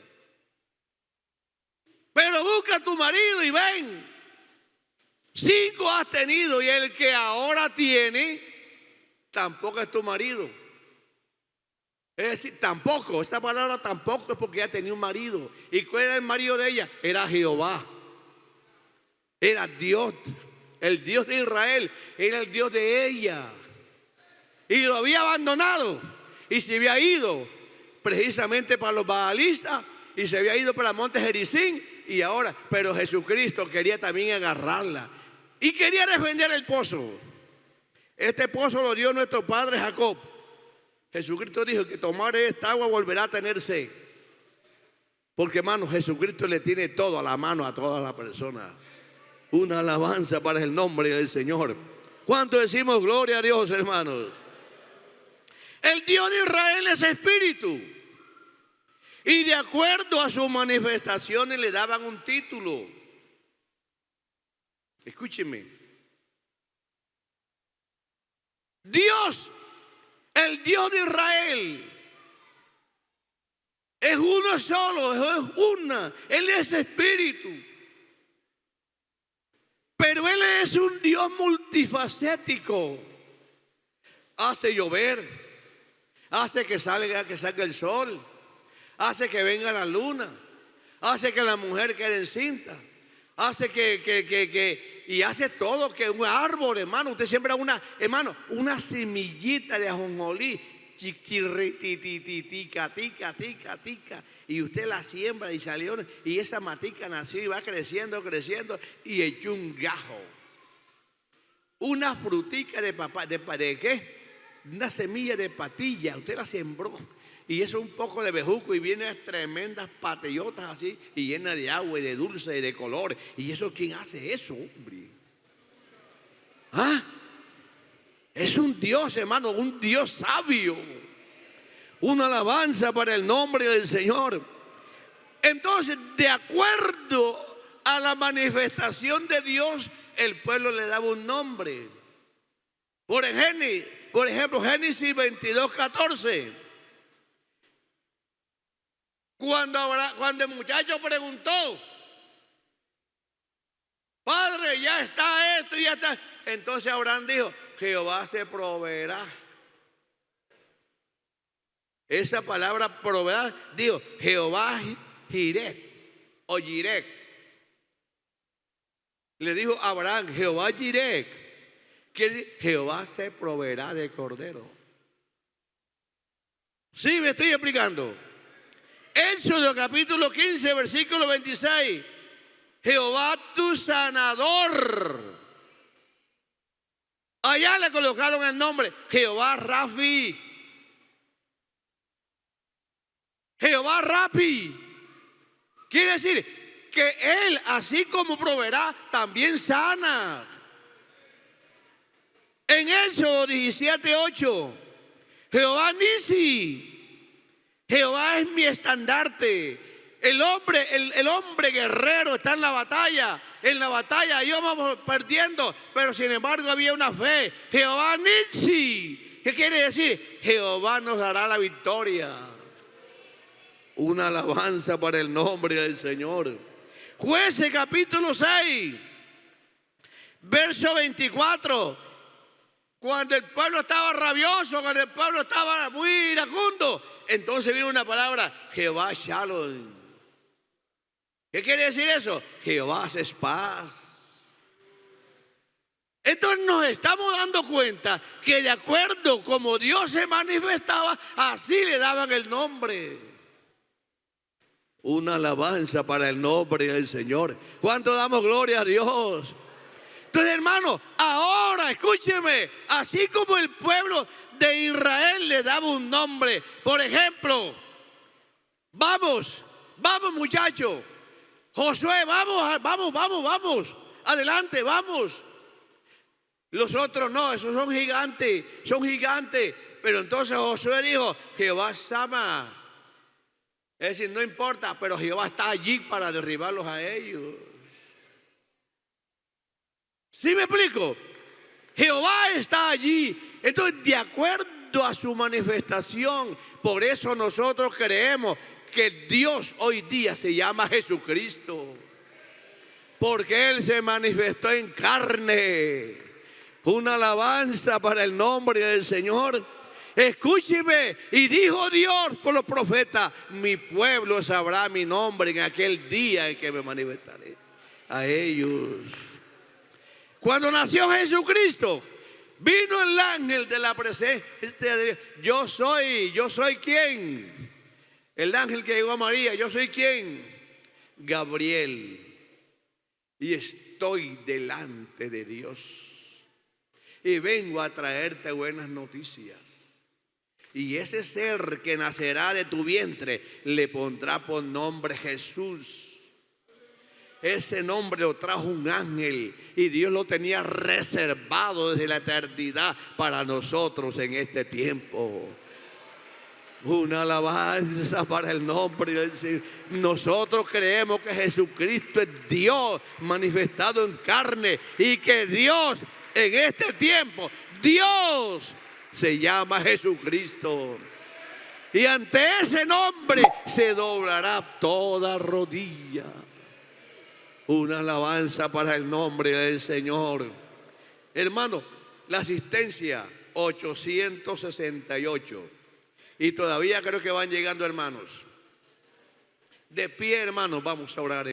Pero busca a tu marido y ven. 5 has tenido y el que ahora tiene tampoco es tu marido. Es decir, tampoco, esta palabra tampoco es porque ella tenía un marido. ¿Y cuál era el marido de ella? Era Jehová. Era Dios, el Dios de Israel, era el Dios de ella. Y lo había abandonado y se había ido precisamente para los baalistas y se había ido para el monte Gerizim. Y ahora, pero Jesucristo quería también agarrarla y quería defender el pozo. Este pozo lo dio nuestro padre Jacob. Jesucristo dijo que tomar esta agua volverá a tener sed. Porque, hermano, Jesucristo le tiene todo a la mano a toda la persona. Una alabanza para el nombre del Señor. ¿Cuánto decimos gloria a Dios, hermanos? El Dios de Israel es espíritu. Y de acuerdo a sus manifestaciones le daban un título. Escúcheme. Dios, el Dios de Israel, es uno solo, es una. Él es espíritu. Pero Él es un Dios multifacético. Hace llover, hace que salga el sol, hace que venga la luna, hace que la mujer quede encinta, hace y hace todo, que un árbol, hermano, usted siembra una semillita de ajonjolí, chiquirrititica, tica, y usted la siembra y salió, y esa matica nació y va creciendo y echó un gajo. Una frutica de ¿qué? Una semilla de patilla, usted la sembró. Y eso un poco de bejuco y vienen tremendas patillotas así y llenas de agua y de dulce y de color. ¿Y eso quién hace eso, hombre? ¿Ah? Es un Dios, hermano, un Dios sabio. Una alabanza para el nombre del Señor. Entonces, de acuerdo a la manifestación de Dios, el pueblo le daba un nombre. Por ejemplo, Génesis 22:14. Cuando el muchacho preguntó, Padre, ya está esto, ya está. Entonces Abraham dijo, Jehová se proveerá. Esa palabra proveerá, dijo, Jehová Jireh o Jireh. Le dijo a Abraham, Jehová Jireh, que Jehová se proveerá de cordero. ¿Sí me estoy explicando? Éxodo capítulo 15, versículo 26. Jehová tu sanador. Allá le colocaron el nombre Jehová Rafi. Jehová Rafi. Quiere decir que Él, así como proveerá, también sana. En Éxodo 17:8. Jehová Nisi. Jehová es mi estandarte. El hombre guerrero está en la batalla. En la batalla íbamos perdiendo, pero sin embargo había una fe. Jehová Nisi. ¿Qué quiere decir? Jehová nos dará la victoria. Una alabanza para el nombre del Señor. Jueces capítulo 6, verso 24. Cuando el pueblo estaba rabioso, cuando el pueblo estaba muy iracundo, entonces vino una palabra: Jehová Shalom. ¿Qué quiere decir eso? Jehová es paz. Entonces nos estamos dando cuenta que de acuerdo como Dios se manifestaba, así le daban el nombre. Una alabanza para el nombre del Señor. ¿Cuánto damos gloria a Dios? Entonces, hermano, ahora escúcheme, así como el pueblo de Israel le daba un nombre, por ejemplo, vamos muchachos, Josué, vamos, adelante, vamos. Los otros no, esos son gigantes. Pero entonces Josué dijo: Jehová Sama. Es decir, no importa, pero Jehová está allí para derribarlos a ellos. ¿Sí me explico? Jehová está allí. Entonces, de acuerdo a su manifestación, por eso nosotros creemos que Dios hoy día se llama Jesucristo, porque Él se manifestó en carne. Una alabanza para el nombre del Señor. Escúcheme, y dijo Dios por los profetas: mi pueblo sabrá mi nombre en aquel día en que me manifestaré a ellos. Cuando nació Jesucristo, vino el ángel de la presencia de Dios. Yo soy ¿quién? El ángel que llegó a María, yo soy ¿quién? Gabriel. Y estoy delante de Dios. Y vengo a traerte buenas noticias. Y ese ser que nacerá de tu vientre le pondrá por nombre Jesús. Ese nombre lo trajo un ángel y Dios lo tenía reservado desde la eternidad para nosotros en este tiempo. Una alabanza para el nombre del Señor. Nosotros creemos que Jesucristo es Dios manifestado en carne y que Dios en este tiempo, Dios se llama Jesucristo. Y ante ese nombre se doblará toda rodilla. Una alabanza para el nombre del Señor. Hermano, la asistencia 868. Y todavía creo que van llegando hermanos. De pie, hermanos, vamos a orar.